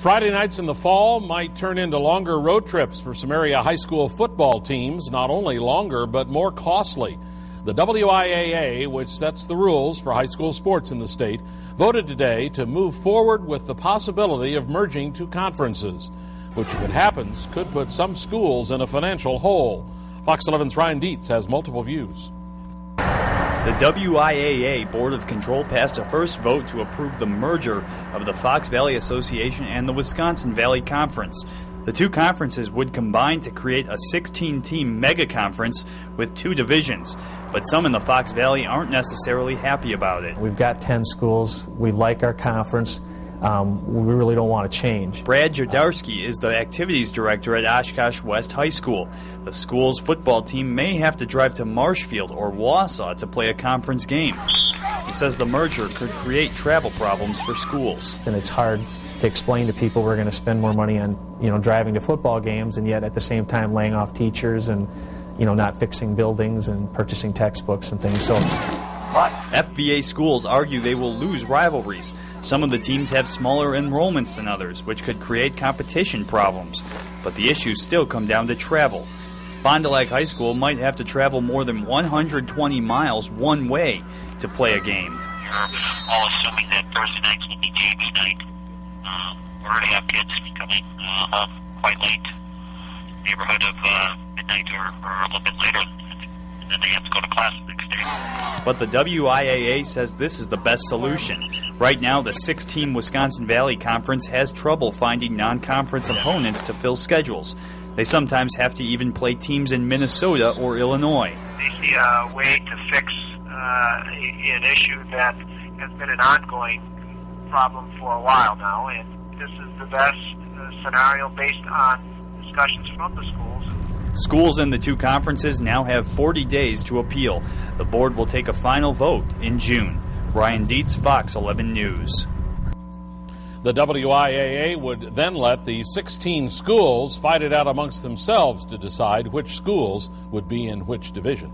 Friday nights in the fall might turn into longer road trips for some area high school football teams, not only longer but more costly. The WIAA, which sets the rules for high school sports in the state, voted today to move forward with the possibility of merging two conferences, which, if it happens, could put some schools in a financial hole. Fox 11's Ryan Dietz has multiple views. The WIAA Board of Control passed a first vote to approve the merger of the Fox Valley Association and the Wisconsin Valley Conference. The two conferences would combine to create a 16-team mega conference with two divisions, but some in the Fox Valley aren't necessarily happy about it. We've got 10 schools. We like our conference. We really don't want to change. Brad Jadarski is the activities director at Oshkosh West High School. The school's football team may have to drive to Marshfield or Wausau to play a conference game. He says the merger could create travel problems for schools. And it's hard to explain to people we're going to spend more money on, driving to football games, and yet at the same time laying off teachers and, not fixing buildings and purchasing textbooks and things. So FVA schools argue they will lose rivalries. Some of the teams have smaller enrollments than others, which could create competition problems. But the issues still come down to travel. Fond du Lac High School might have to travel more than 120 miles one way to play a game. You're all assuming that Thursday nights will be JV night. We're already have kids coming home quite late, neighborhood of midnight or a little bit later. And then they have to go to class the next day. But the WIAA says this is the best solution. Right now, the 6-team Wisconsin Valley Conference has trouble finding non-conference opponents to fill schedules. They sometimes have to even play teams in Minnesota or Illinois. They see a way to fix an issue that has been an ongoing problem for a while now, and this is the best scenario based on discussions from the schools. Schools in the two conferences now have 40 days to appeal. The board will take a final vote in June. Ryan Dietz, Fox 11 News. The WIAA would then let the 16 schools fight it out amongst themselves to decide which schools would be in which division.